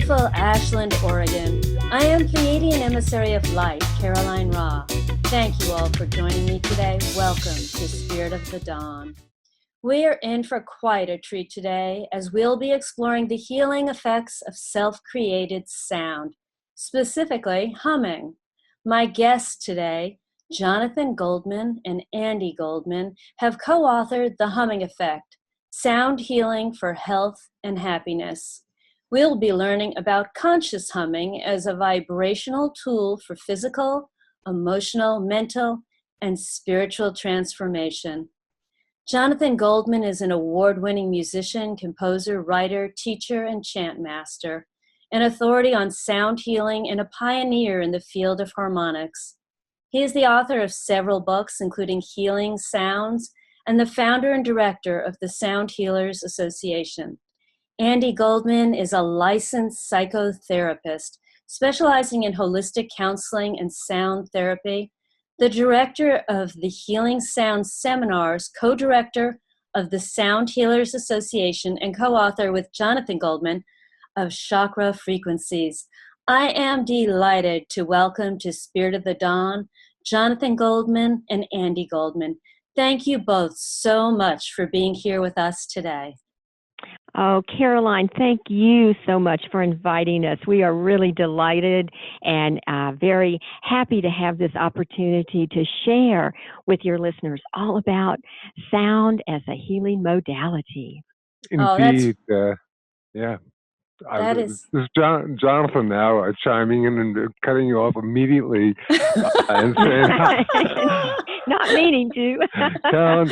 beautiful Ashland, Oregon. I am Pleiadian Emissary of Light, Caroline Ra. Thank you all for joining me today. Welcome to Spirit of the Dawn. We are in for quite a treat today as we'll be exploring the healing effects of self-created sound, specifically humming. My guests today, Jonathan Goldman and Andi Goldman, have co-authored The Humming Effect, Sound Healing for Health and Happiness. We'll be learning about conscious humming as a vibrational tool for physical, emotional, mental, and spiritual transformation. Jonathan Goldman is an award-winning musician, composer, writer, teacher, and chant master, an authority on sound healing and a pioneer in the field of harmonics. He is the author of several books, including Healing Sounds, and the founder and director of the Sound Healers Association. Andi Goldman is a licensed psychotherapist, specializing in holistic counseling and sound therapy, the director of the Healing Sound Seminars, co-director of the Sound Healers Association, and co-author with Jonathan Goldman of Chakra Frequencies. I am delighted to welcome to Spirit of the Dawn, Jonathan Goldman and Andi Goldman. Thank you both so much for being here with us today. Oh, Caroline, thank you so much for inviting us. We are really delighted and very happy to have this opportunity to share with your listeners all about sound as a healing modality. Indeed, yeah. This is Jonathan now chiming in and cutting you off immediately and saying, not meaning to. Carolyn,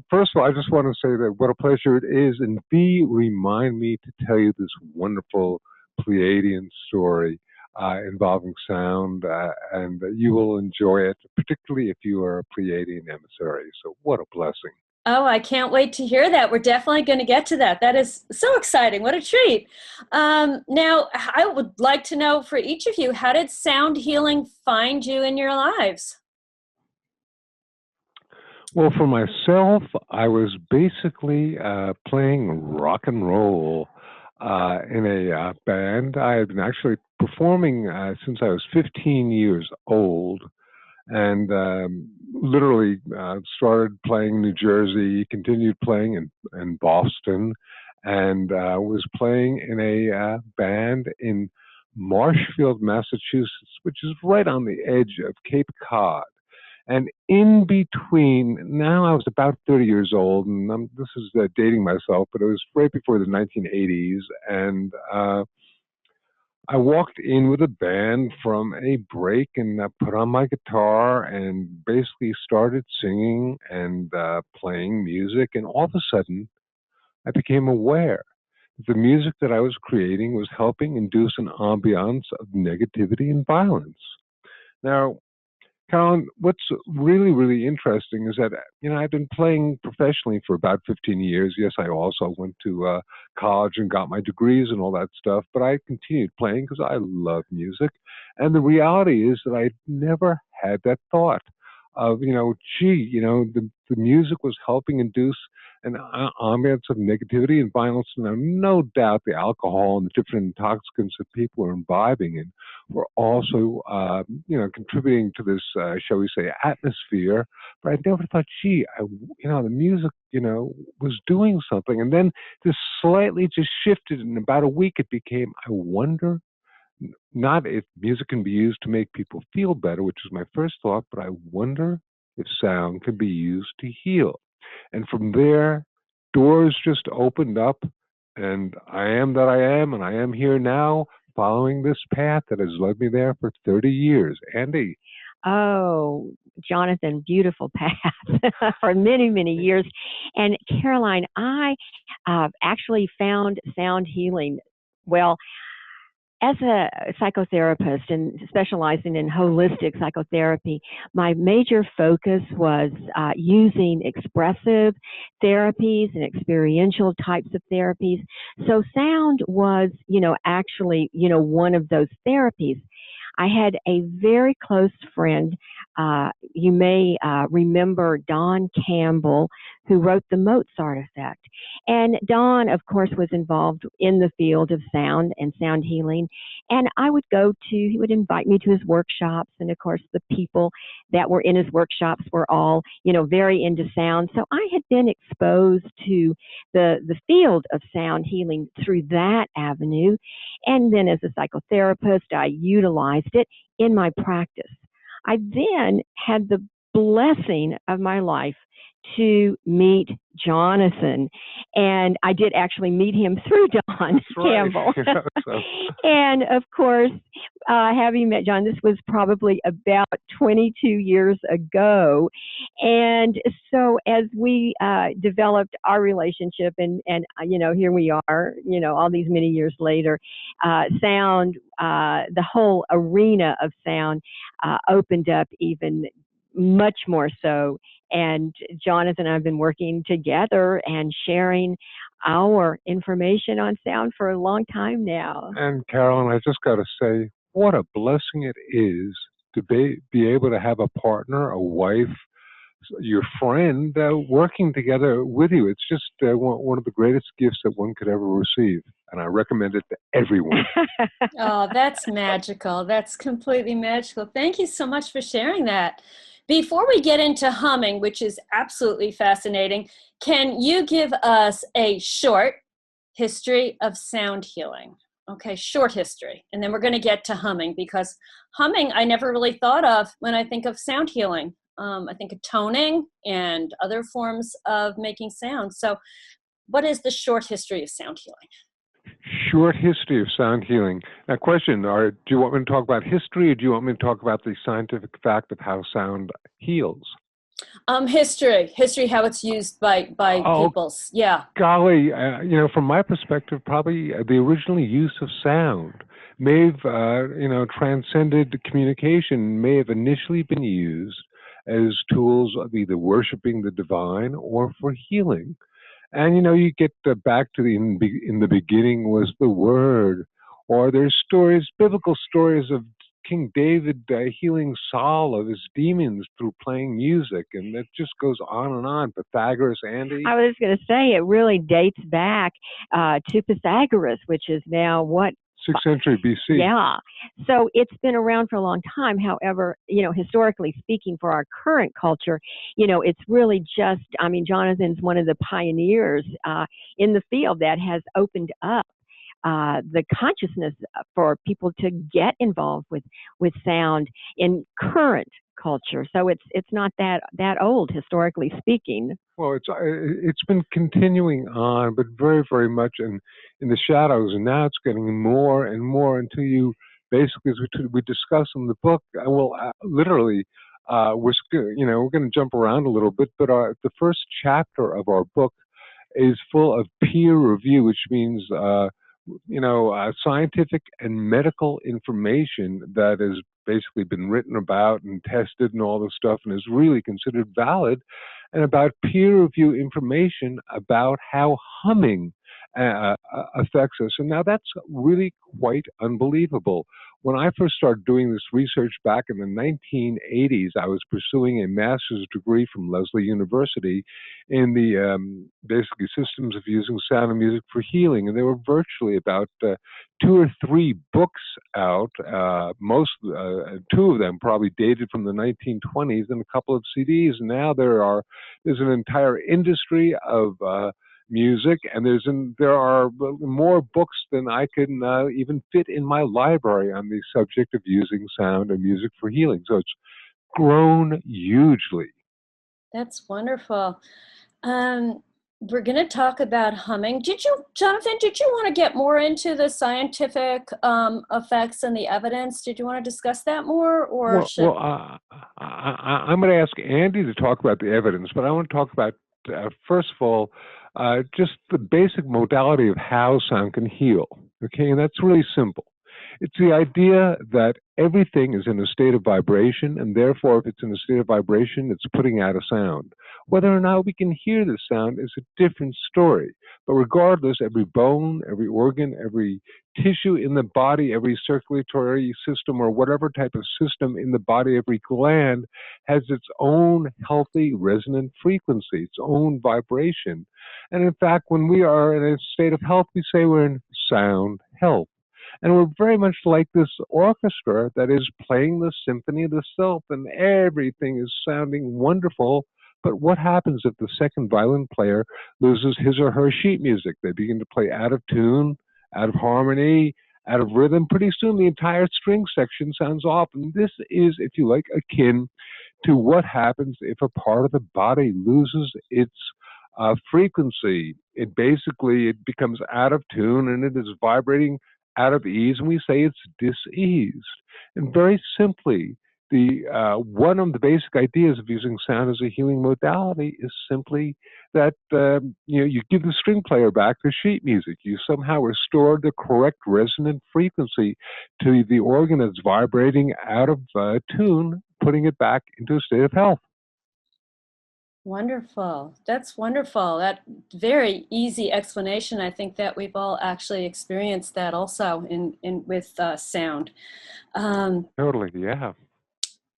first of all, I just want to say that what a pleasure it is, and B, remind me to tell you this wonderful Pleiadian story involving sound, and you will enjoy it, particularly if you are a Pleiadian emissary. So what a blessing. Oh, I can't wait to hear that. We're definitely going to get to that. That is so exciting. What a treat. Now, I would like to know for each of you, how did sound healing find you in your lives? Well, for myself, I was basically playing rock and roll in a band. I had been actually performing since I was 15 years old. And literally started playing in New Jersey, continued playing in Boston, and was playing in a band in Marshfield, Massachusetts, which is right on the edge of Cape Cod. And in between, now I was about 30 years old, and this is dating myself, but it was right before the 1980s, and I walked in with a band from a break and put on my guitar and basically started singing and playing music. And all of a sudden, I became aware that the music that I was creating was helping induce an ambiance of negativity and violence. Now, Carolyn, what's really, really interesting is that, I've been playing professionally for about 15 years. Yes, I also went to college and got my degrees and all that stuff, but I continued playing because I love music. And the reality is that I never had that thought of, the music was helping induce an ambiance of negativity and violence. Now, no doubt the alcohol and the different intoxicants that people are imbibing in were also, contributing to this, shall we say, atmosphere. But I never thought, the music, was doing something. And then this slightly just shifted. In about a week, it became, I wonder, not if music can be used to make people feel better, which was my first thought, but I wonder if sound can be used to heal. And from there, doors just opened up, and I am that I am, and I am here now following this path that has led me there for 30 years. Andi? Oh, Jonathan, beautiful path for many, many years. And Caroline, I actually found sound healing, well, as a psychotherapist and specializing in holistic psychotherapy, my major focus was using expressive therapies and experiential types of therapies. So sound was, actually, one of those therapies. I had a very close friend. You may remember Don Campbell, who wrote the Mozart effect. And Don, of course, was involved in the field of sound and sound healing. And he would invite me to his workshops. And of course, the people that were in his workshops were all, very into sound. So I had been exposed to the field of sound healing through that avenue. And then as a psychotherapist, I utilized it in my practice. I then had the blessing of my life to meet Jonathan, and I did actually meet him through Don Campbell. And of course, having met John, this was probably about 22 years ago. And so as we developed our relationship, and here we are, all these many years later, sound, the whole arena of sound opened up even much more so. And Jonathan and I have been working together and sharing our information on sound for a long time now. And Carolyn, I just got to say, what a blessing it is to be able to have a partner, a wife, your friend, working together with you. It's just one of the greatest gifts that one could ever receive. And I recommend it to everyone. Oh, that's magical. That's completely magical. Thank you so much for sharing that. Before we get into humming, which is absolutely fascinating, can you give us a short history of sound healing? Okay, short history. And then we're going to get to humming, because humming I never really thought of when I think of sound healing. I think of toning and other forms of making sound. So what is the short history of sound healing? Short history of sound healing. Now, question, do you want me to talk about history, or do you want me to talk about the scientific fact of how sound heals? History, how it's used by peoples. Yeah. Golly, from my perspective, probably the original use of sound may have, transcended communication, may have initially been used as tools of either worshiping the divine or for healing. And, you get back to in the beginning was the word, or there's stories, biblical stories of King David healing Saul of his demons through playing music, and it just goes on and on. Pythagoras, Andi. I was going to say it really dates back to Pythagoras, which is now what? 6th century BC. Yeah. So it's been around for a long time. However, historically speaking, for our current culture, it's really just, Jonathan's one of the pioneers in the field that has opened up the consciousness for people to get involved with sound in current culture. So it's not that old, historically speaking. Well, it's been continuing on, but very, very much in the shadows, and now it's getting more and more until you basically, as we discuss in the book, literally, we're going to jump around a little bit, but the first chapter of our book is full of peer review, which means scientific and medical information that has basically been written about and tested and all this stuff, and is really considered valid, and about peer review information about how humming affects us. And now that's really quite unbelievable. When I first started doing this research back in the 1980s, I was pursuing a master's degree from Lesley University in the basically systems of using sound and music for healing. And there were virtually about 2 or 3 books out, two of them probably dated from the 1920s, and a couple of CDs. And now there's an entire industry of music, and there are more books than I can even fit in my library on the subject of using sound and music for healing. So it's grown hugely. That's wonderful. We're going to talk about humming. Jonathan, did you want to get more into the scientific effects and the evidence? Did you want to discuss that more? I'm going to ask Andi to talk about the evidence, but I want to talk about, first of all, just the basic modality of how sound can heal. Okay, and that's really simple. It's the idea that everything is in a state of vibration, and therefore, if it's in a state of vibration, it's putting out a sound. Whether or not we can hear the sound is a different story. But regardless, every bone, every organ, every tissue in the body, every circulatory system or whatever type of system in the body, every gland has its own healthy resonant frequency, its own vibration. And in fact, when we are in a state of health, we say we're in sound health. And we're very much like this orchestra that is playing the symphony of the self, and everything is sounding wonderful. But what happens if the second violin player loses his or her sheet music? They begin to play out of tune, out of harmony, out of rhythm. Pretty soon the entire string section sounds off. And this is, if you like, akin to what happens if a part of the body loses its frequency. It becomes out of tune and it is vibrating out of ease, and we say it's diseased. And very simply, the one of the basic ideas of using sound as a healing modality is simply that you give the string player back the sheet music. You somehow restore the correct resonant frequency to the organ that's vibrating out of tune, putting it back into a state of health. Wonderful. That's wonderful. That very easy explanation. I think that we've all actually experienced that also in with sound. Totally, yeah.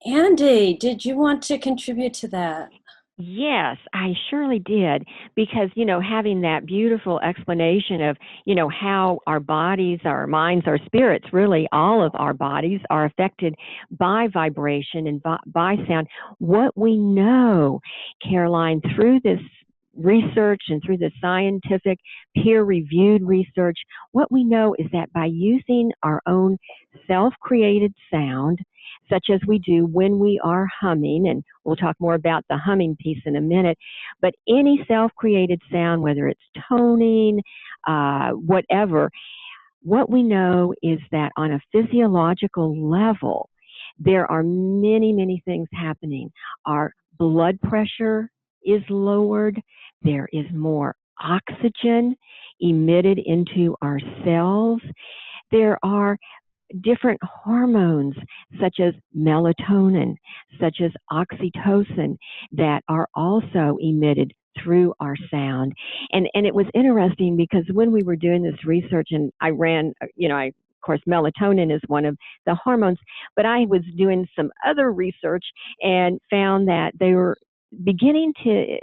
Andi, did you want to contribute to that? Yes, I surely did. Because, having that beautiful explanation of, how our bodies, our minds, our spirits, really all of our bodies are affected by vibration and by sound. What we know, Caroline, through this research and through the scientific peer-reviewed research, what we know is that by using our own self-created sound, such as we do when we are humming, and we'll talk more about the humming piece in a minute, but any self-created sound, whether it's toning, whatever, what we know is that on a physiological level, there are many, many things happening. Our blood pressure is lowered. There is more oxygen emitted into our cells. There are different hormones such as melatonin, such as oxytocin, that are also emitted through our sound. And it was interesting because when we were doing this research, and I ran, of course, melatonin is one of the hormones, but I was doing some other research and found that they were beginning to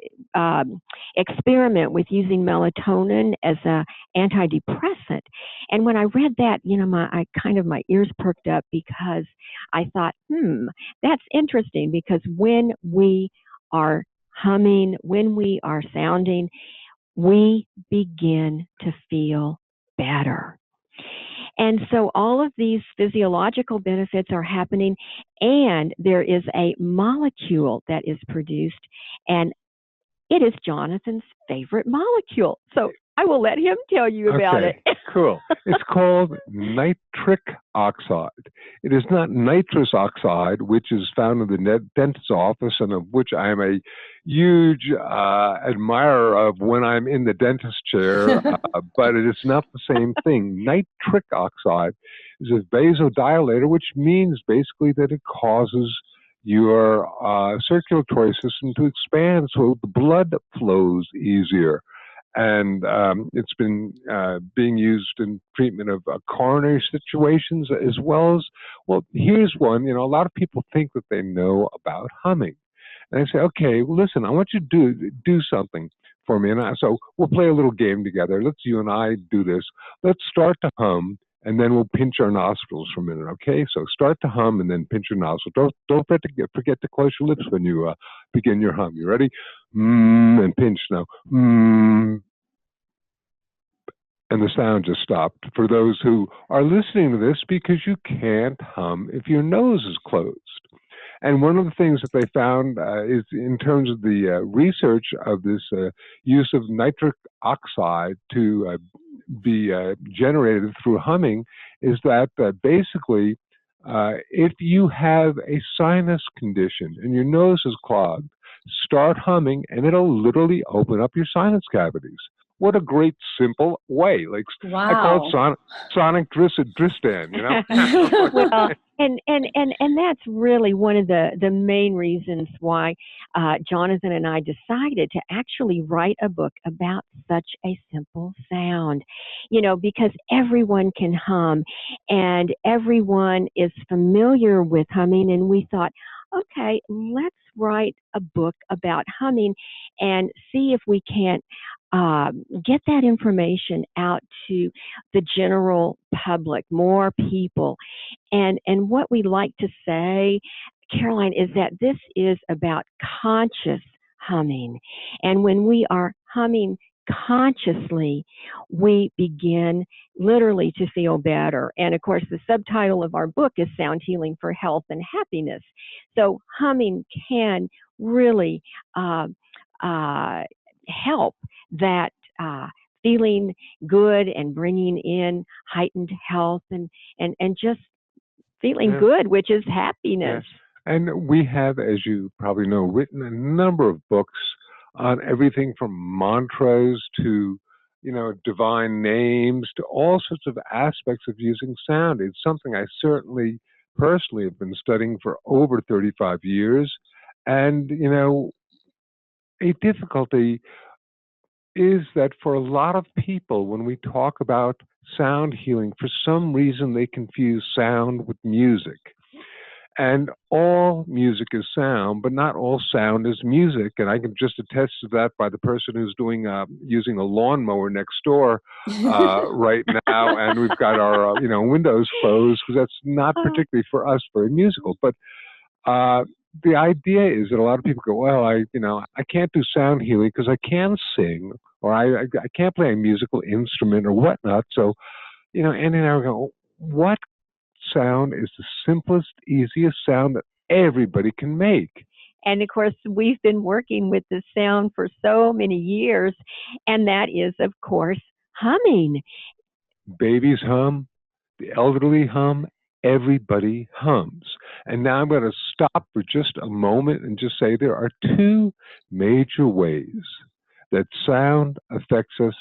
experiment with using melatonin as a antidepressant. And when I read that, my ears perked up because I thought, that's interesting, because when we are humming, when we are sounding, we begin to feel better. And so all of these physiological benefits are happening, and there is a molecule that is produced, and it is Jonathan's favorite molecule. So I will let him tell you about it. Cool. It's called nitric oxide. It is not nitrous oxide, which is found in the dentist's office, and of which I am a huge admirer of when I'm in the dentist chair, but it is not the same thing. Nitric oxide is a vasodilator, which means basically that it causes your circulatory system to expand so the blood flows easier. And it's been being used in treatment of coronary situations as well. Here's one. A lot of people think that they know about humming. And I say, okay, well, listen, I want you to do something for me. And so we'll play a little game together. You and I do this. Let's start to hum, and then we'll pinch our nostrils for a minute, okay? So start to hum and then pinch your nostrils. Don't forget to close your lips when you begin your hum. You ready? And pinch now. And the sound just stopped. For those who are listening to this, because you can't hum if your nose is closed. And one of the things that they found is, in terms of the research of this use of nitric oxide to be generated through humming, is that basically if you have a sinus condition and your nose is clogged, start humming and it'll literally open up your sinus cavities. what a great, simple way. Like, I call it Wow. sonic Dristan, you know? Well, and that's really one of the main reasons why Jonathan and I decided to actually write a book about such a simple sound, because everyone can hum and everyone is familiar with humming, and we thought, okay, let's write a book about humming and see if we can't get that information out to the general public, more people. And what we like to say, Caroline, is that this is about conscious humming. And when we are humming consciously, we begin literally to feel better. And of course, the subtitle of our book is Sound Healing for Health and Happiness. So humming can really help that feeling good and bringing in heightened health and just feeling good, which is happiness. And we have, as you probably know, written a number of books on everything from mantras to, divine names to all sorts of aspects of using sound. It's something I certainly personally have been studying for over 35 years. And, a difficulty is that for a lot of people, when we talk about sound healing, for some reason they confuse sound with music. And all music is sound, but not all sound is music. And I can just attest to that by the person who's doing using a lawnmower next door right now, and we've got our windows closed because that's not particularly for us very musical. But the idea is that a lot of people go, well, I can't do sound healing because I can sing, or I can't play a musical instrument or whatnot. So, Andy and I were going, what sound is the simplest, easiest sound that everybody can make? And of course, we've been working with the sound for so many years, and that is, of course, humming. Babies hum, the elderly hum, everybody hums. And now I'm going to stop for just a moment and just say there are two major ways that sound affects us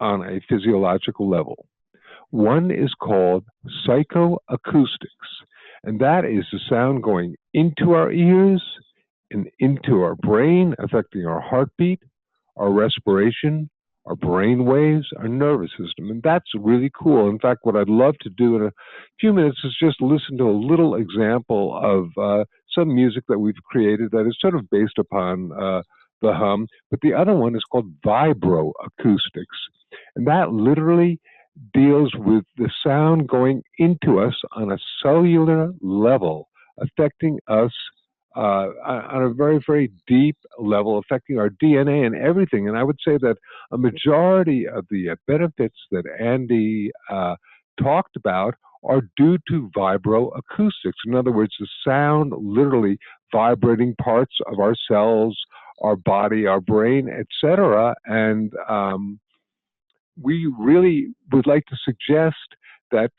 on a physiological level. One is called psychoacoustics, and that is the sound going into our ears and into our brain, affecting our heartbeat, our respiration, our brain waves, our nervous system. And that's really cool. In fact, what I'd love to do in a few minutes is just listen to a little example of some music that we've created that is sort of based upon the hum. But the other one is called vibroacoustics. And that literally deals with the sound going into us on a cellular level, affecting us on a very, very deep level, affecting our DNA and everything. And I would say that a majority of the benefits that Andi talked about are due to vibroacoustics. In other words, the sound literally vibrating parts of our cells, our body, our brain, etc. And we really would like to suggest that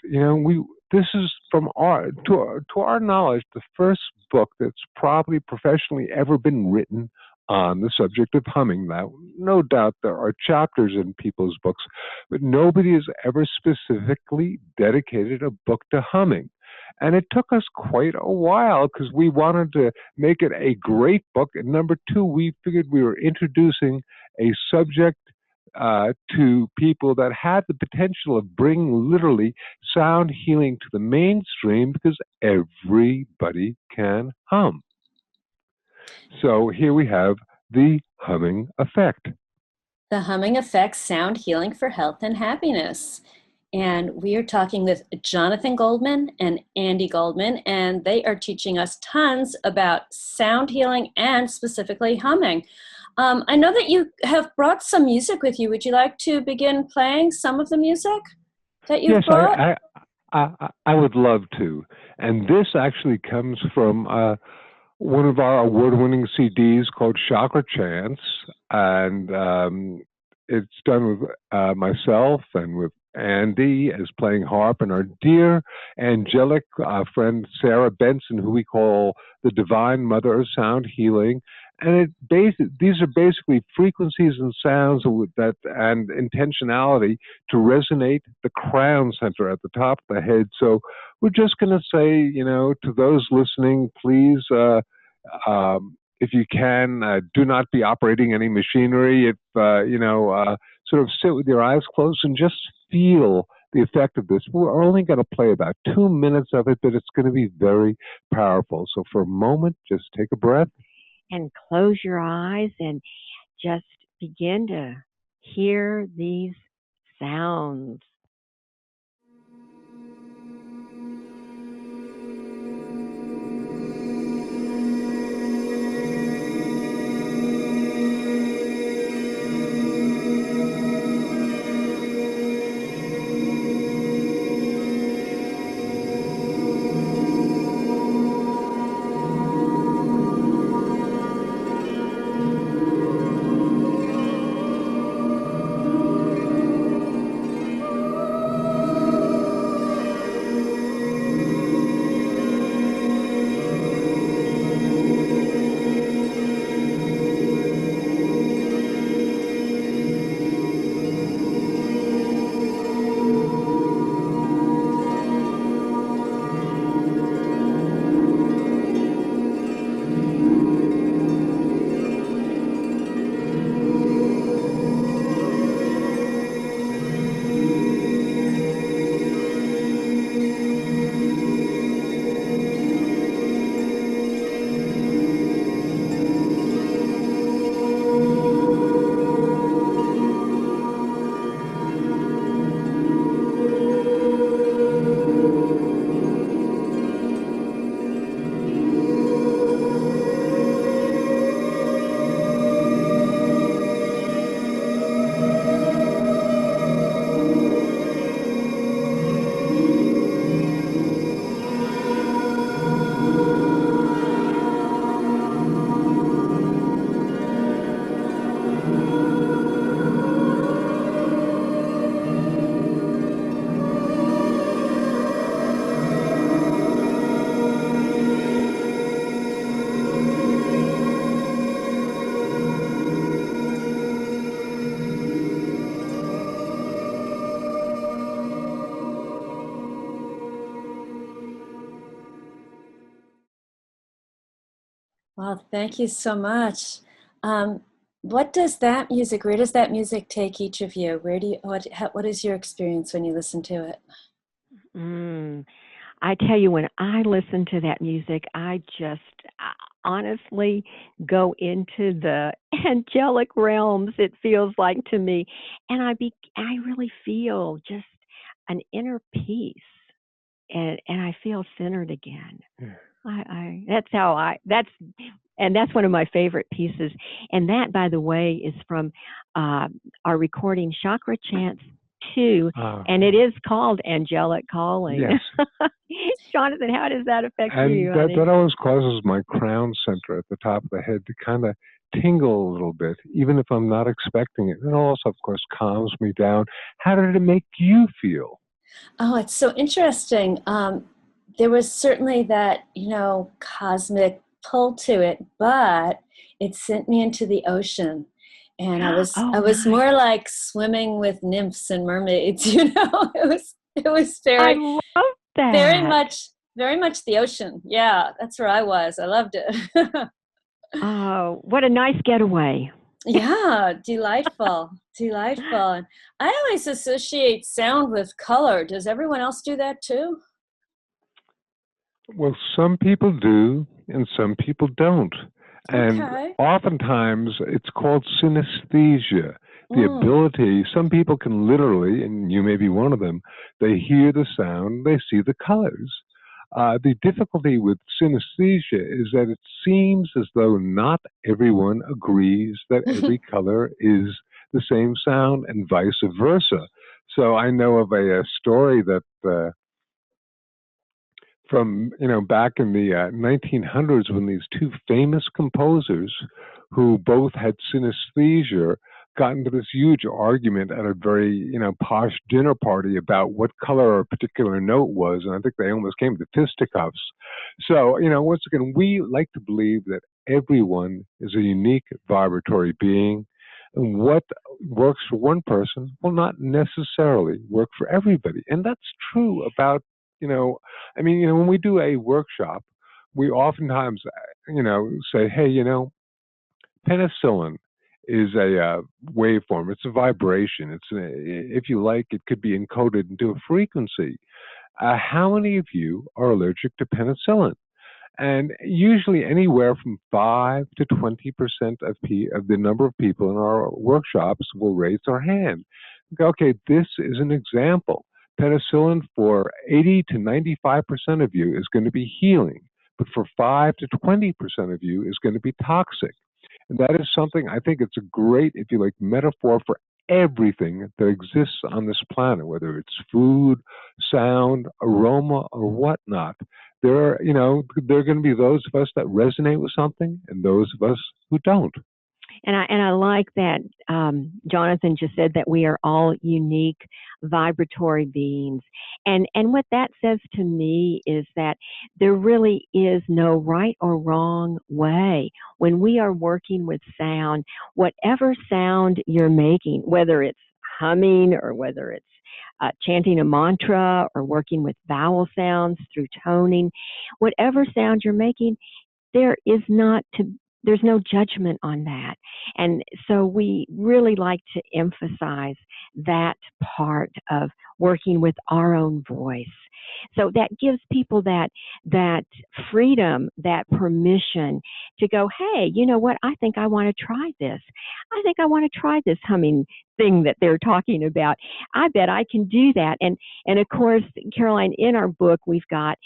this is from to our knowledge the first book that's probably professionally ever been written on the subject of humming. Now, no doubt there are chapters in people's books, but nobody has ever specifically dedicated a book to humming. And it took us quite a while because we wanted to make it a great book. And number two, we figured we were introducing a subject to people that had the potential of bringing literally sound healing to the mainstream because everybody can hum. So here we have the humming effect. The humming effect, sound healing for health and happiness. And we are talking with Jonathan Goldman and Andi Goldman, and they are teaching us tons about sound healing and specifically humming. I know that you have brought some music with you. Would you like to begin playing some of the music that you've brought? Yes, I would love to. And this actually comes from one of our award-winning CDs called Chakra Chants. And it's done with myself and with Andi as playing harp, and our dear Angelic friend Sarah Benson, who we call the Divine Mother of Sound Healing. And these are basically frequencies and sounds and intentionality to resonate the crown center at the top of the head. So we're just going to say, to those listening, please, if you can, do not be operating any machinery. If sort of sit with your eyes closed and just feel the effect of this. We're only going to play about 2 minutes of it, but it's going to be very powerful. So for a moment, just take a breath. And close your eyes and just begin to hear these sounds. Well, thank you so much. Where does that music take each of you? What is your experience when you listen to it? I tell you, when I listen to that music, I just honestly go into the angelic realms, it feels like to me. And I really feel just an inner peace, and I feel centered again. That's one of my favorite pieces. And that, by the way, is from our recording Chakra Chants 2, and it is called Angelic Calling. Yes. Jonathan, how does that affect you? And that always causes my crown center at the top of the head to kind of tingle a little bit, even if I'm not expecting it. And it also, of course, calms me down. How did it make you feel? Oh, it's so interesting. There was certainly that, cosmic pull to it, but it sent me into the ocean. And I was more like swimming with nymphs and mermaids, It was I love that. very much the ocean. Yeah, that's where I was. I loved it. Oh, what a nice getaway. Yeah, delightful. And I always associate sound with color. Does everyone else do that too? Well, some people do, and some people don't. And Okay. oftentimes it's called synesthesia. The ability, some people can literally, and you may be one of them, they hear the sound, they see the colors. The difficulty with synesthesia is that it seems as though not everyone agrees that every color is the same sound and vice versa. So I know of a story that from back in the 1900s, when these two famous composers who both had synesthesia got into this huge argument at a very, posh dinner party about what color a particular note was, and I think they almost came to fisticuffs. So, once again, we like to believe that everyone is a unique vibratory being, and what works for one person will not necessarily work for everybody. And that's true about, when we do a workshop, we oftentimes, say, hey, penicillin is a waveform. It's a vibration. If you like, it could be encoded into a frequency. How many of you are allergic to penicillin? And usually anywhere from 5 to 20% of the number of people in our workshops will raise their hand. Okay, this is an example. Penicillin for 80 to 95% of you is going to be healing, but for 5 to 20% of you is going to be toxic. And that is something, I think it's a great, if you like, metaphor for everything that exists on this planet, whether it's food, sound, aroma, or whatnot. There are going to be those of us that resonate with something and those of us who don't. And I like that Jonathan just said that we are all unique vibratory beings. And what that says to me is that there really is no right or wrong way. When we are working with sound, whatever sound you're making, whether it's humming or whether it's chanting a mantra or working with vowel sounds through toning, whatever sound you're making, there's no judgment on that. And so we really like to emphasize that part of working with our own voice. So that gives people that freedom, that permission to go, hey, you know what? I think I want to try this. I think I want to try this humming thing that they're talking about. I bet I can do that. And of course, Caroline, in our book, we've got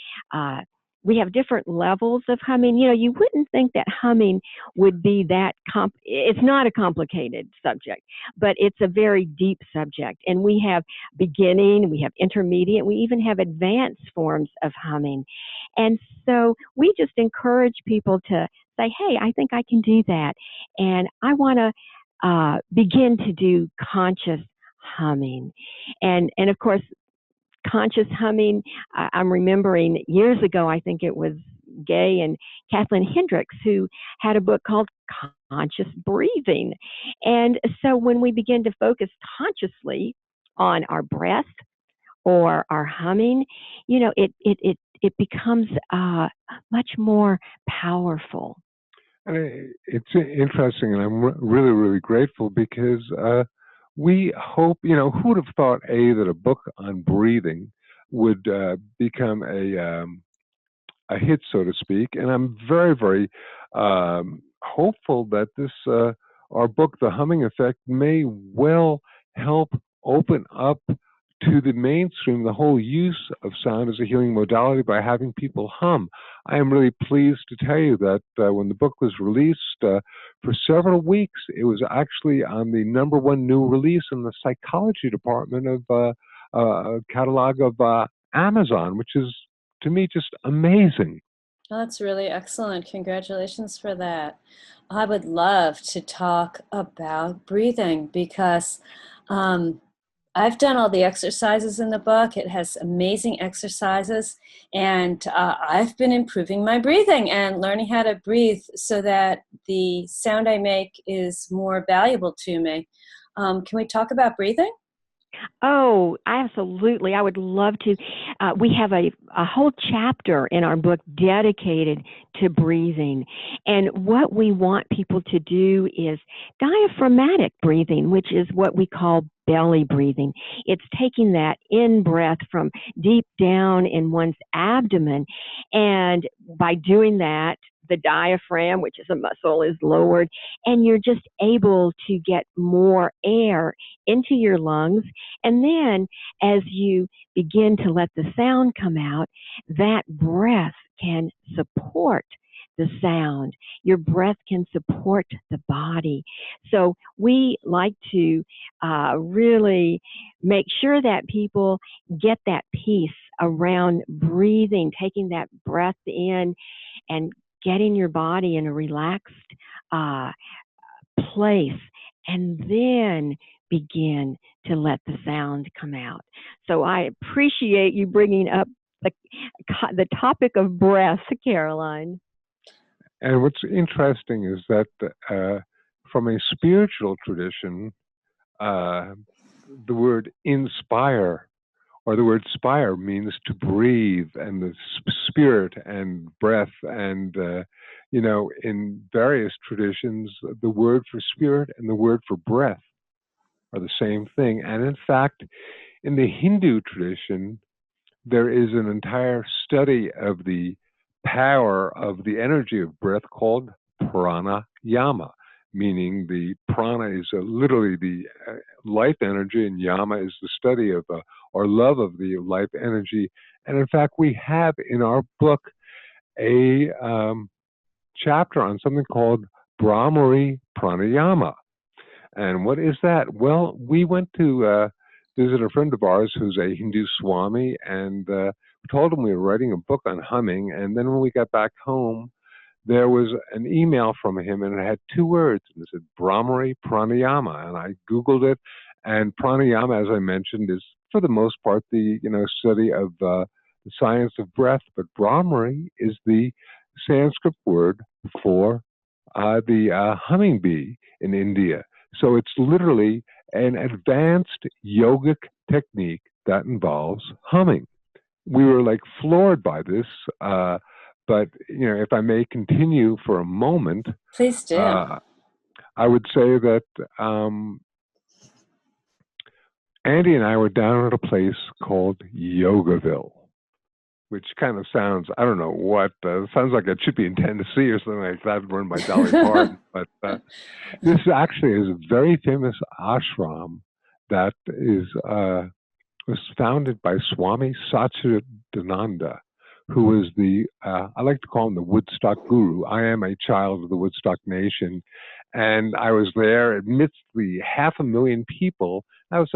we have different levels of humming. You wouldn't think that humming would be that it's not a complicated subject, but it's a very deep subject. And we have beginning, we have intermediate, we even have advanced forms of humming. And so we just encourage people to say, hey, I think I can do that. And I want to begin to do conscious humming. And of course, conscious humming, I'm remembering years ago, I think it was Gay and Kathleen Hendricks, who had a book called Conscious Breathing. And so when we begin to focus consciously on our breath or our humming, it becomes much more powerful. And it's interesting, and I'm really, really grateful because we hope, who would have thought, that a book on breathing would become a hit, so to speak. And I'm very, very hopeful that this, our book, The Humming Effect, may well help open up to the mainstream the whole use of sound as a healing modality by having people hum. I am really pleased to tell you that when the book was released, for several weeks, it was actually on the #1 new release in the psychology department of catalog of Amazon, which is, to me, just amazing. Oh, that's really excellent. Congratulations for that. I would love to talk about breathing because I've done all the exercises in the book. It has amazing exercises, and I've been improving my breathing and learning how to breathe so that the sound I make is more valuable to me. Can we talk about breathing? Oh, absolutely. I would love to. We have a whole chapter in our book dedicated to breathing. And what we want people to do is diaphragmatic breathing, which is what we call belly breathing. It's taking that in breath from deep down in one's abdomen. And by doing that, the diaphragm, which is a muscle, is lowered, and you're just able to get more air into your lungs. And then as you begin to let the sound come out, that breath can support the sound. Your breath can support the body. So we like to really make sure that people get that peace around breathing, taking that breath in and getting your body in a relaxed place and then begin to let the sound come out. So I appreciate you bringing up the topic of breath, Caroline. And what's interesting is that from a spiritual tradition, the word inspire or the word spire means to breathe, and the spirit and breath. And, in various traditions, the word for spirit and the word for breath are the same thing. And in fact, in the Hindu tradition, there is an entire study of the power of the energy of breath called pranayama, meaning the prana is literally the life energy, and yama is the study of or love of the life energy. And in fact, we have in our book a chapter on something called Brahmari Pranayama. And what is that? Well, we went to visit a friend of ours who's a Hindu Swami, and we told him we were writing a book on humming. And then when we got back home, there was an email from him, and it had two words, and it said Brahmari Pranayama. And I Googled it, and pranayama, as I mentioned, is for the most part the study of the science of breath. But Brahmari is the Sanskrit word for the humming bee in India. So it's literally an advanced yogic technique that involves humming. We were like floored by this, but if I may continue for a moment, please do. I would say that Andi and I were down at a place called Yogaville, which kind of sounds, I don't know what, sounds like it should be in Tennessee or something like that, run by Dolly Parton. But this actually is a very famous ashram that was founded by Swami Satchidananda, who was I like to call him the Woodstock guru. I am a child of the Woodstock Nation, and I was there amidst the 500,000 people. I was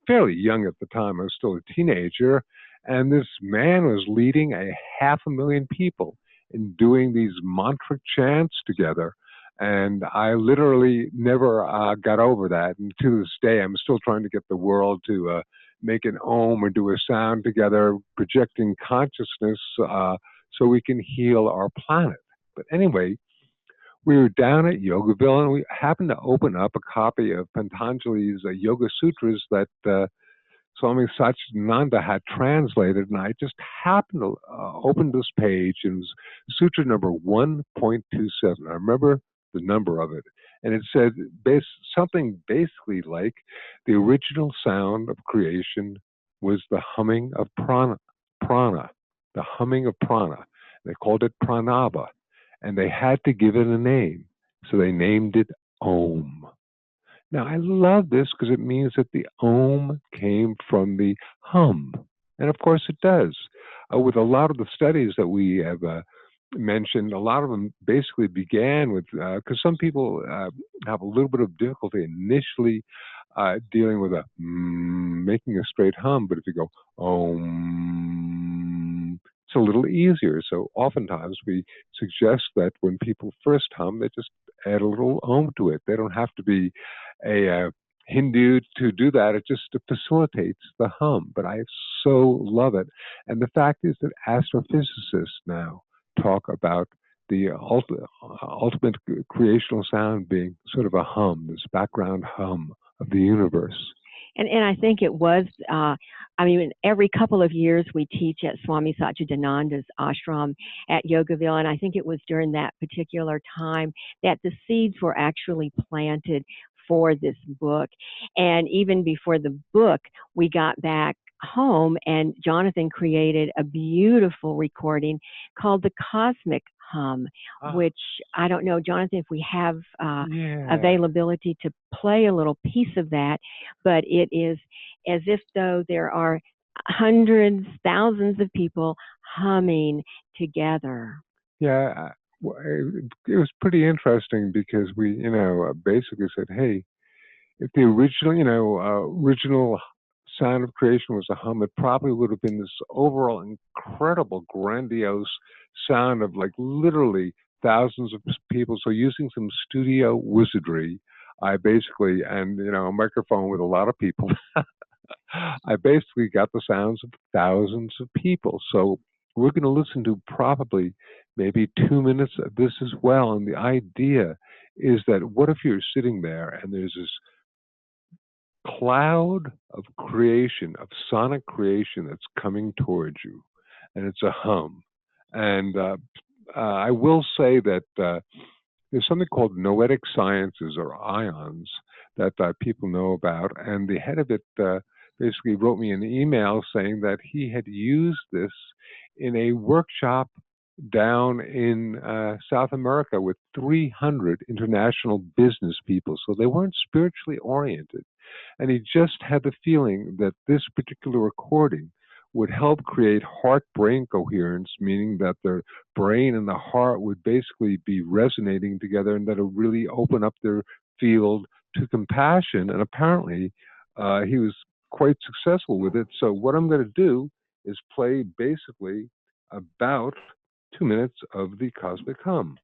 fairly young at the time. I was still a teenager. And this man was leading a 500,000 people in doing these mantra chants together. And I literally never got over that. And to this day, I'm still trying to get the world to make an om or do a sound together, projecting consciousness so we can heal our planet. But anyway, we were down at Yogaville, and we happened to open up a copy of Patanjali's Yoga Sutras that Swami Satchidananda had translated, and I just happened to open this page, and it was Sutra number 1.27. I remember the number of it, and it said something basically like the original sound of creation was the humming of prana, the humming of prana. They called it pranava, and they had to give it a name, so they named it Om. Now, I love this because it means that the om came from the hum. And of course it does. With a lot of the studies that we have mentioned, a lot of them basically began with, because some people have a little bit of difficulty initially dealing with making a straight hum. But if you go om, it's a little easier. So oftentimes we suggest that when people first hum, they just add a little om to it. They don't have to be a Hindu to do that. It just facilitates the hum. But I so love it. And the fact is that astrophysicists now talk about the ultimate creational sound being sort of a hum, this background hum of the universe. And I think it was, every couple of years we teach at Swami Satchidananda's ashram at Yogaville, and I think it was during that particular time that the seeds were actually planted for this book. And even before the book, we got back home and Jonathan created a beautiful recording called The Cosmic Hum, which I don't know, Jonathan, if we have availability to play a little piece of that, but it is as if though there are hundreds, thousands of people humming together. Yeah, it was pretty interesting because we, basically said, hey, if the original sound of creation was a hum, it probably would have been this overall incredible, grandiose sound of like literally thousands of people. So using some studio wizardry, I basically, and a microphone with a lot of people, I basically got the sounds of thousands of people. So we're going to listen to probably maybe 2 minutes of this as well. And the idea is that what if you're sitting there and there's this cloud of creation, of sonic creation that's coming towards you, and it's a hum. And I will say that there's something called noetic sciences or ions that people know about, and the head of it basically wrote me an email saying that he had used this in a workshop down in South America with 300 international business people. So they weren't spiritually oriented. And he just had the feeling that this particular recording would help create heart-brain coherence, meaning that the brain and the heart would basically be resonating together, and that it would really open up their field to compassion. And apparently, he was quite successful with it. So what I'm going to do is play basically about 2 minutes of the cosmic hum.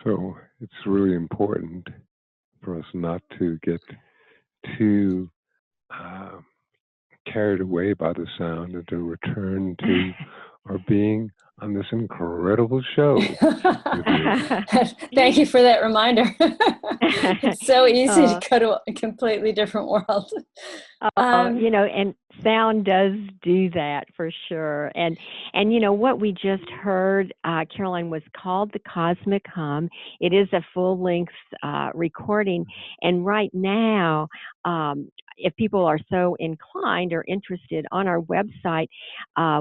So it's really important for us not to get too carried away by the sound and to return to our being on this incredible show. Thank you for that reminder. It's so easy to go to a completely different world. And sound does do that for sure. And what we just heard, Caroline, was called the Cosmic Hum. It is a full-length recording. And right now, if people are so inclined or interested, on our website,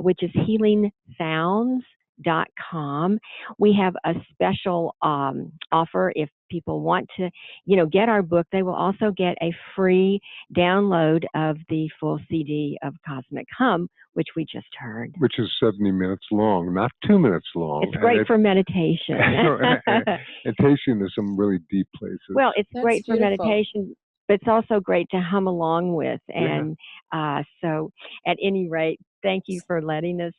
which is healingsounds.com, we have a special offer. If people want to, get our book, they will also get a free download of the full CD of Cosmic Hum, which we just heard. Which is 70 minutes long, not 2 minutes long. It's great for meditation. And takes you into some really deep places. Well, it's That's great beautiful. for meditation, but it's also great to hum along with. And so at any rate, thank you for letting us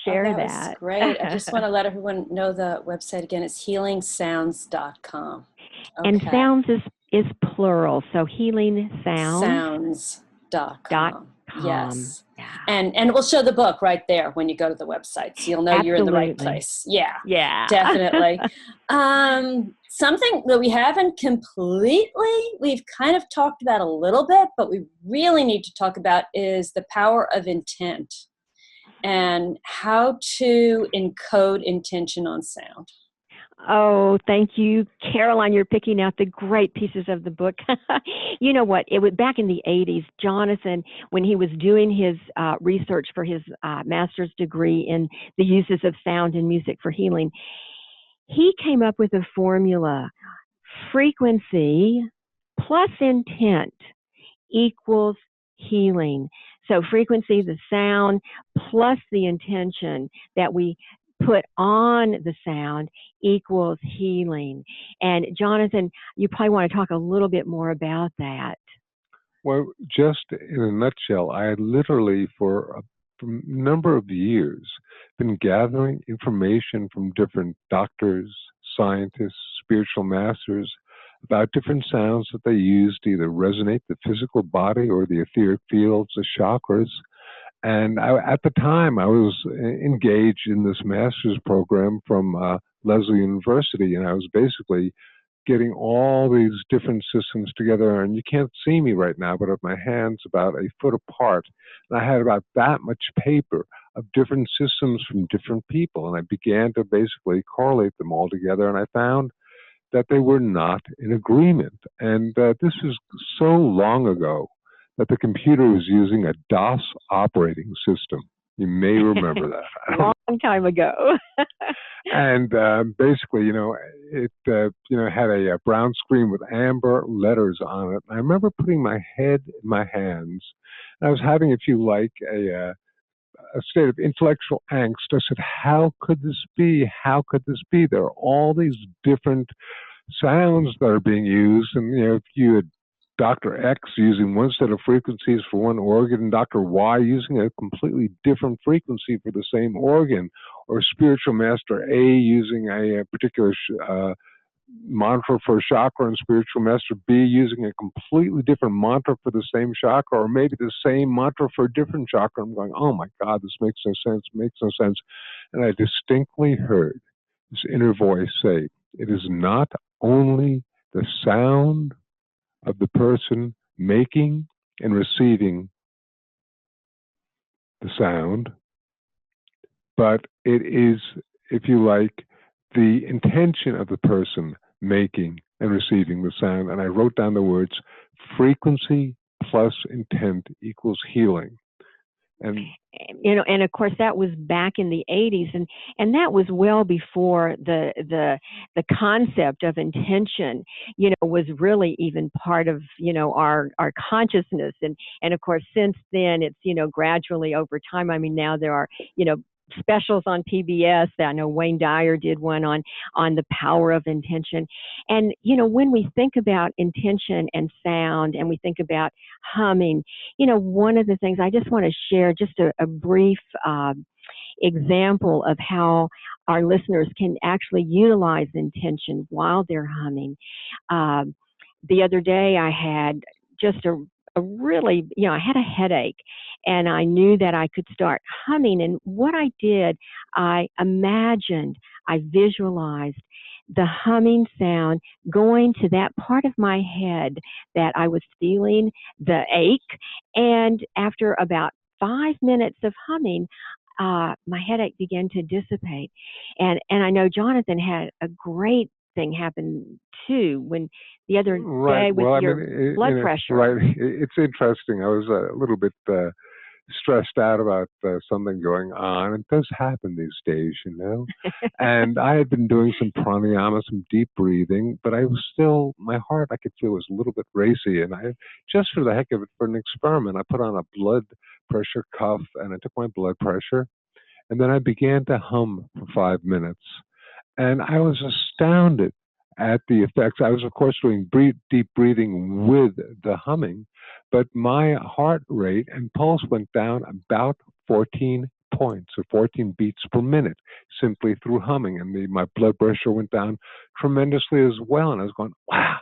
share that was that. great. I just want to let everyone know the website again. It's healingsounds.com. And Okay. sounds is plural, so healingsounds.com. Sounds.com. Yes. Yeah. And we'll show the book right there when you go to the website, so you'll know you're in the right Absolutely. place. Yeah. Yeah. Definitely. Something that we haven't completely, we've kind of talked about a little bit, but we really need to talk about is the power of intent and how to encode intention on sound. Oh, thank you, Caroline. You're picking out the great pieces of the book. You know what? It was back in the 80s, Jonathan, when he was doing his research for his master's degree in the uses of sound and music for healing, he came up with a formula: frequency plus intent equals healing. So frequency, the sound, plus the intention that we put on the sound equals healing. And Jonathan, you probably want to talk a little bit more about that. Well, just in a nutshell, I had literally for a number of years been gathering information from different doctors, scientists, spiritual masters about different sounds that they use to either resonate the physical body or the etheric fields, the chakras. And at the time, I was engaged in this master's program from Lesley University, and I was basically getting all these different systems together. And you can't see me right now, but I have my hands about a foot apart. And I had about that much paper of different systems from different people. And I began to basically correlate them all together. And I found that they were not in agreement. And this is so long ago that the computer was using a DOS operating system. You may remember that. Long time ago. And basically, it had a brown screen with amber letters on it. I remember putting my head in my hands, and I was having, if you like, a state of intellectual angst. I said, "How could this be? How could this be? There are all these different sounds that are being used, and if you had Dr. X using one set of frequencies for one organ, and Dr. Y using a completely different frequency for the same organ, or Spiritual Master A using a particular mantra for a chakra, and Spiritual Master B using a completely different mantra for the same chakra, or maybe the same mantra for a different chakra." I'm going, "Oh my God, this makes no sense, makes no sense." And I distinctly heard this inner voice say, "It is not only the sound of the person making and receiving the sound, but it is, if you like, the intention of the person making and receiving the sound." And I wrote down the words, frequency plus intent equals healing. And and of course that was back in the 80s, and that was well before the concept of intention was really even part of our consciousness, and of course since then it's gradually over time. I mean, now there are specials on PBS. I know Wayne Dyer did one on the power of intention. And when we think about intention and sound, and we think about humming, one of the things I just want to share, just a brief example of how our listeners can actually utilize intention while they're humming. The other day I had just a really, I had a headache, and I knew that I could start humming. And what I did, I imagined, I visualized the humming sound going to that part of my head that I was feeling the ache. And after about 5 minutes of humming, my headache began to dissipate. And I know Jonathan had a great thing happen too when the other day with your blood pressure. Right. It's interesting. I was a little bit stressed out about something going on. It does happen these days, And I had been doing some pranayama, some deep breathing, but I was still, my heart, I could feel was a little bit racy. And I, just for the heck of it, for an experiment, I put on a blood pressure cuff, and I took my blood pressure, and then I began to hum for 5 minutes. And I was astounded at the effects. I was, of course, doing deep breathing with the humming, but my heart rate and pulse went down about 14 points or 14 beats per minute simply through humming. And my blood pressure went down tremendously as well. And I was going, wow,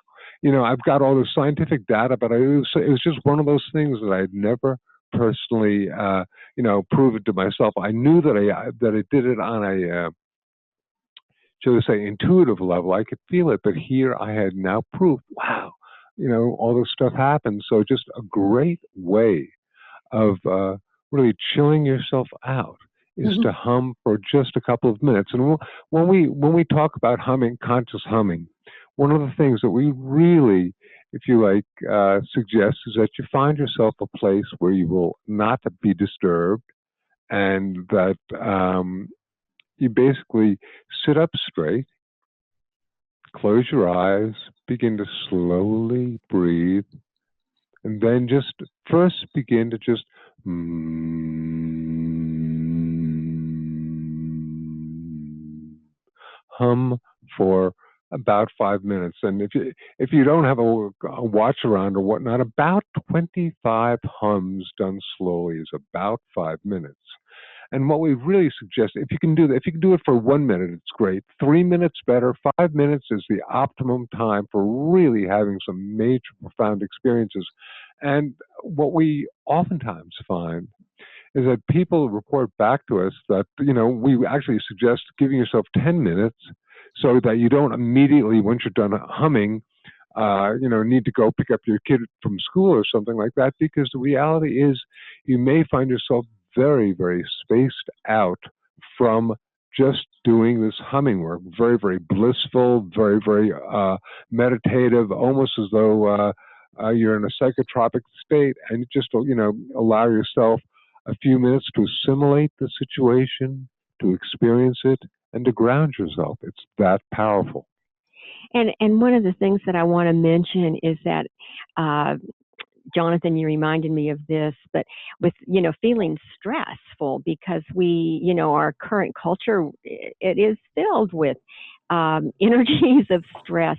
I've got all this scientific data, but it was just one of those things that I had never personally, proven to myself. I knew that I did it on a, shall we say, intuitive level. I could feel it, but here I had now proof. Wow, all this stuff happens. So just a great way of really chilling yourself out is to hum for just a couple of minutes. And when we talk about humming, conscious humming, one of the things that we really, if you like, suggest is that you find yourself a place where you will not be disturbed, and that you basically sit up straight, close your eyes, begin to slowly breathe, and then just first begin to just hum for about 5 minutes. And if you don't have a watch around or whatnot, about 25 hums done slowly is about 5 minutes. And what we really suggest, if you can do it for 1 minute, it's great. 3 minutes better. 5 minutes is the optimum time for really having some major, profound experiences. And what we oftentimes find is that people report back to us that, we actually suggest giving yourself 10 minutes so that you don't immediately, once you're done humming, need to go pick up your kid from school or something like that, because the reality is you may find yourself very, very spaced out from just doing this humming work. Very, very blissful, very, very meditative, almost as though you're in a psychotropic state, and you just, allow yourself a few minutes to assimilate the situation, to experience it, and to ground yourself. It's that powerful. And one of the things that I want to mention is that, Jonathan, you reminded me of this, but with, feeling stressful, because we, our current culture, it is filled with energies of stress.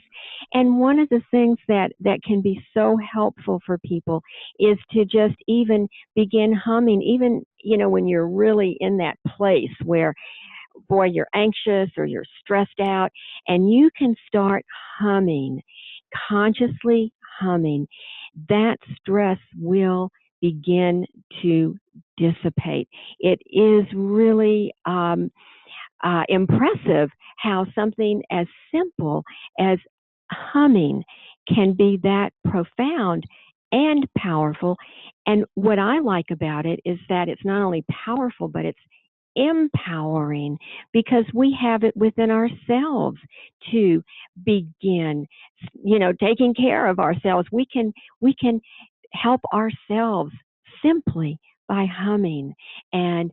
And one of the things that can be so helpful for people is to just even begin humming, even, when you're really in that place where, boy, you're anxious or you're stressed out, and you can start humming, consciously humming. That stress will begin to dissipate. It is really impressive how something as simple as humming can be that profound and powerful. And what I like about it is that it's not only powerful, but it's empowering, because we have it within ourselves to begin, taking care of ourselves. We can help ourselves simply by humming and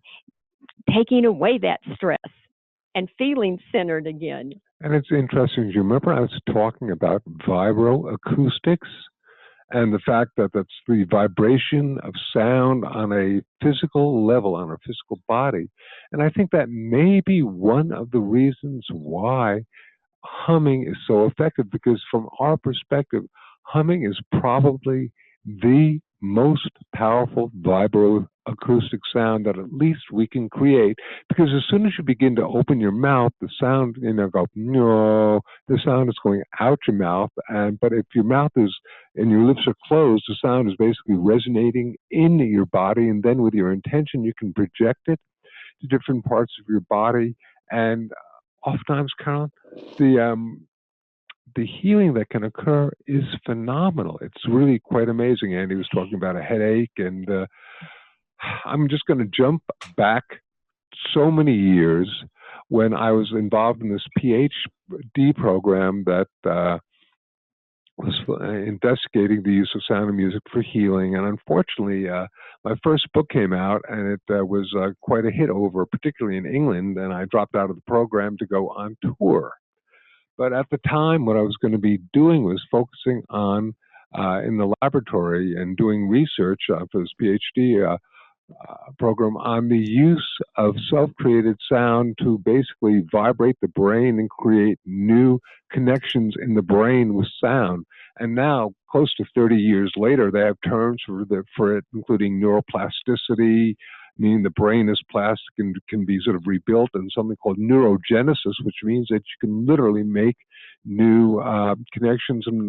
taking away that stress and feeling centered again. And it's interesting. Do you remember I was talking about vibroacoustics? And the fact that that's the vibration of sound on a physical level, on our physical body. And I think that may be one of the reasons why humming is so effective, because from our perspective, humming is probably the most powerful vibroacoustic sound that at least we can create. Because as soon as you begin to open your mouth, the sound, go, no, the sound is going out your mouth. But if your mouth is, and your lips are closed, the sound is basically resonating in your body. And then with your intention, you can project it to different parts of your body. And oftentimes, Carolyn, the healing that can occur is phenomenal. It's really quite amazing. Andi was talking about a headache, and I'm just going to jump back so many years when I was involved in this PhD program that was investigating the use of sound and music for healing. And unfortunately, my first book came out, and it was quite a hit over, particularly in England, and I dropped out of the program to go on tour. But at the time, what I was going to be doing was focusing on, in the laboratory, and doing research for this PhD program on the use of self-created sound to basically vibrate the brain and create new connections in the brain with sound. And now, close to 30 years later, they have terms for it, including neuroplasticity, meaning the brain is plastic and can be sort of rebuilt, and something called neurogenesis, which means that you can literally make new connections and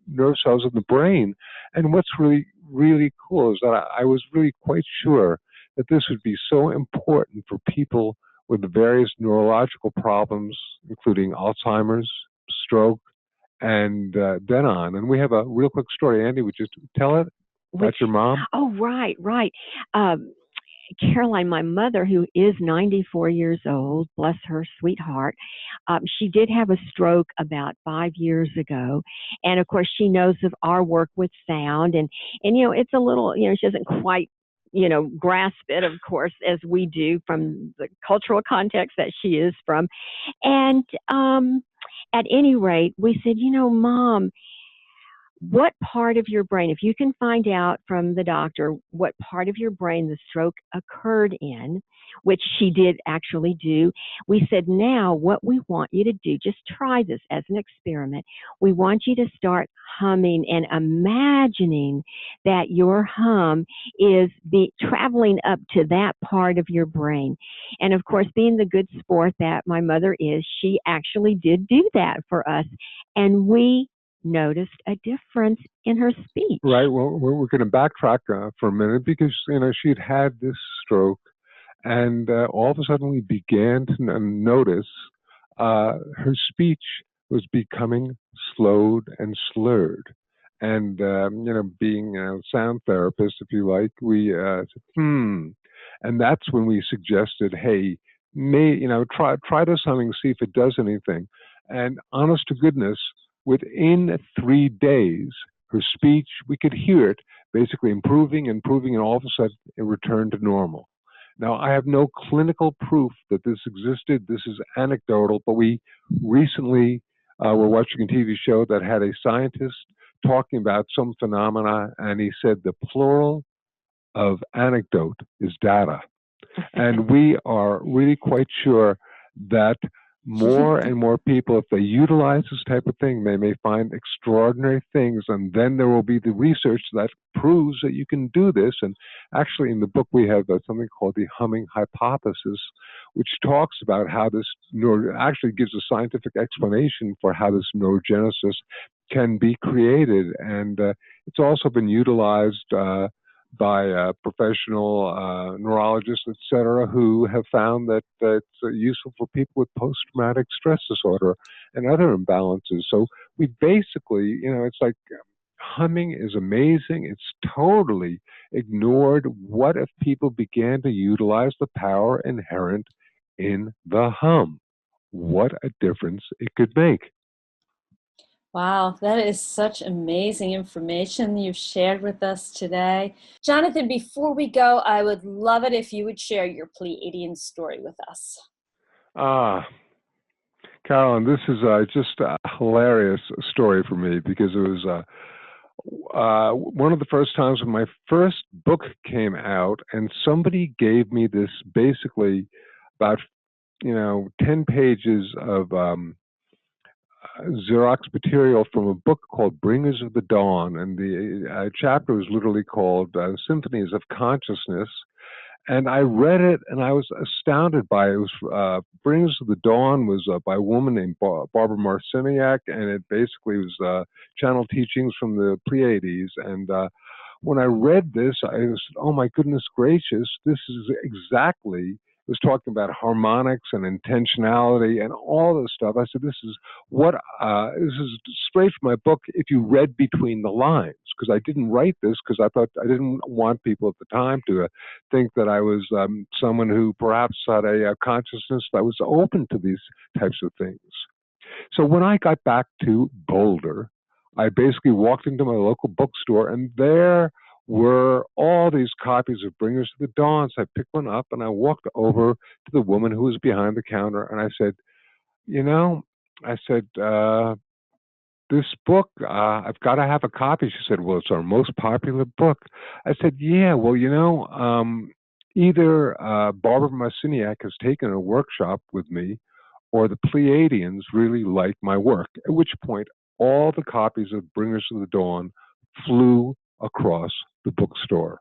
nerve cells in the brain. And what's really, really cool is that I was really quite sure that this would be so important for people with the various neurological problems, including Alzheimer's, stroke, and then on. And we have a real quick story. Andi, would you tell it about your mom? Oh, right. Caroline, my mother, who is 94 years old, bless her sweetheart, she did have a stroke about 5 years ago. And of course, she knows of our work with sound. And it's a little, she doesn't quite, grasp it, of course, as we do from the cultural context that she is from. And at any rate, we said, Mom, what part of your brain, if you can find out from the doctor what part of your brain the stroke occurred in, which she did actually do, we said, now what we want you to do, just try this as an experiment. We want you to start humming and imagining that your hum is traveling up to that part of your brain. And of course, being the good sport that my mother is, she actually did do that for us. And we noticed a difference in her speech. Right. Well, we're going to backtrack for a minute because, she'd had this stroke, and all of a sudden we began to notice her speech was becoming slowed and slurred. And, being a sound therapist, if you like, we said, And that's when we suggested, hey, try this humming, see if it does anything. And honest to goodness, within 3 days, her speech, we could hear it basically improving, and all of a sudden it returned to normal. Now, I have no clinical proof that this existed. This is anecdotal, but we recently were watching a TV show that had a scientist talking about some phenomena, and he said the plural of anecdote is data. And we are really quite sure that more and more people, if they utilize this type of thing, they may find extraordinary things. And then there will be the research that proves that you can do this. And actually, in the book, we have something called the humming hypothesis, which talks about how this actually gives a scientific explanation for how this neurogenesis can be created. And it's also been utilized by professional neurologists, et cetera, who have found that it's useful for people with post-traumatic stress disorder and other imbalances. So we basically, it's like humming is amazing. It's totally ignored. What if people began to utilize the power inherent in the hum? What a difference it could make. Wow, that is such amazing information you've shared with us today. Jonathan, before we go, I would love it if you would share your Pleiadian story with us. Carolyn, this is just a hilarious story for me because it was one of the first times when my first book came out, and somebody gave me this basically about 10 pages of Xerox material from a book called Bringers of the Dawn, and the chapter was literally called Symphonies of Consciousness. And I read it, and I was astounded by it. It was Bringers of the Dawn was by a woman named Barbara Marciniak, and it basically was channel teachings from the Pleiades. And when I read this, I was, oh my goodness gracious, this is exactly. Was talking about harmonics and intentionality and all this stuff. I said, this is straight from my book if you read between the lines, because I didn't write this because I thought I didn't want people at the time to think that I was someone who perhaps had a consciousness that was open to these types of things. So when I got back to Boulder, I basically walked into my local bookstore, and there were all these copies of Bringers of the Dawn. So I picked one up and I walked over to the woman who was behind the counter, and I said, this book, I've got to have a copy. She said, well, it's our most popular book. I said, yeah, well, either Barbara Marciniak has taken a workshop with me, or the Pleiadians really like my work, at which point all the copies of Bringers of the Dawn flew across the bookstore.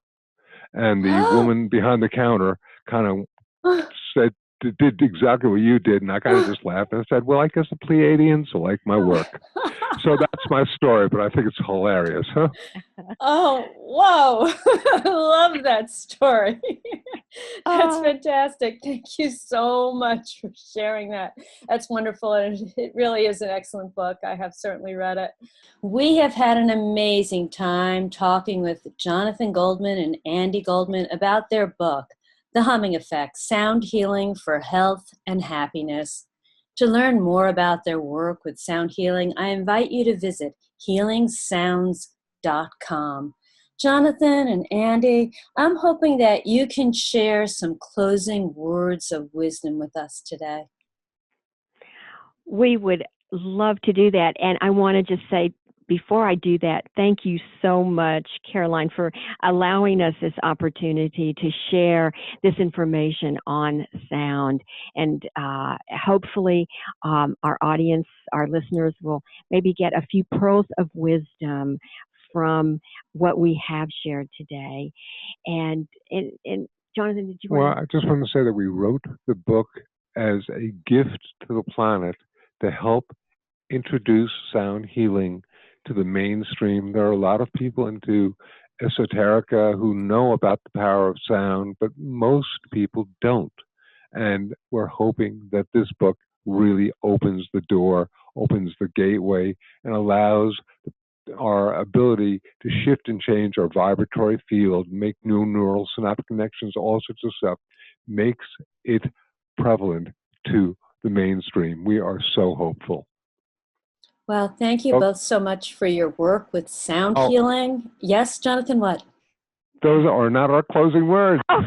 And the woman behind the counter kind of said, did exactly what you did, and I kind of just laughed and I said, well, I guess the Pleiadians will like my work. So that's my story, but I think it's hilarious, huh? Oh, whoa. I love that story. That's fantastic. Thank you so much for sharing that. That's wonderful. And it really is an excellent book. I have certainly read it. We have had an amazing time talking with Jonathan Goldman and Andi Goldman about their book, The Humming Effect, Sound Healing for Health and Happiness. To learn more about their work with sound healing, I invite you to visit healingsounds.com. Jonathan and Andi, I'm hoping that you can share some closing words of wisdom with us today. We would love to do that. And I want to just say, before I do that, thank you so much, Caroline, for allowing us this opportunity to share this information on sound. And hopefully our audience, our listeners will maybe get a few pearls of wisdom from what we have shared today. And Jonathan, did you want Well, I just want to say that we wrote the book as a gift to the planet to help introduce sound healing to the mainstream. There are a lot of people into esoterica who know about the power of sound, but most people don't. And we're hoping that this book really opens the door, opens the gateway, and allows our ability to shift and change our vibratory field, make new neural synaptic connections, all sorts of stuff, makes it prevalent to the mainstream. We are so hopeful. Well, thank you both so much for your work with sound healing. Yes, Jonathan, what? Those are not our closing words. Oh,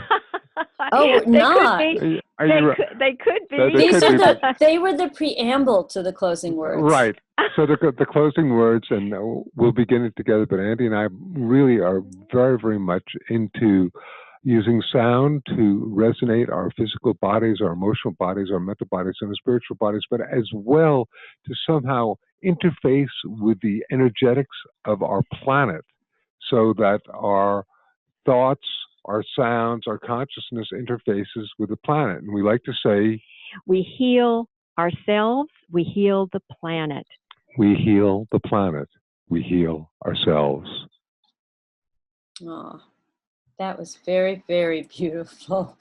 they not. Could be. They could be. They were the preamble to the closing words. Right. So the closing words, and we'll begin it together, but Andi and I really are very, very much into using sound to resonate our physical bodies, our emotional bodies, our mental bodies, and our spiritual bodies, but as well to somehow interface with the energetics of our planet so that our thoughts, our sounds, our consciousness interfaces with the planet. And we like to say, we heal ourselves, we heal the planet. We heal the planet, we heal ourselves. Oh, that was very, very beautiful.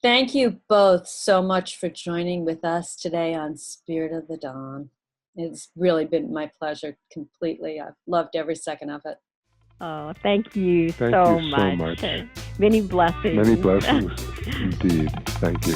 Thank you both so much for joining with us today on Spirit of the Dawn. It's really been my pleasure completely. I've loved every second of it. Oh, thank you so much. Many blessings. Many blessings indeed. Thank you.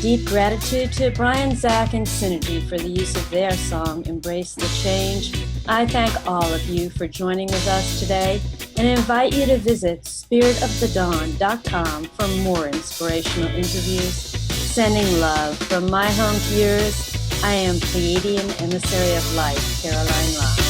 Deep gratitude to Brian, Zach, and Synergy for the use of their song, Embrace the Change. I thank all of you for joining with us today and invite you to visit spiritofthedawn.com for more inspirational interviews. Sending love from my home to yours, I am Pleiadian Emissary of Light, Caroline Ra.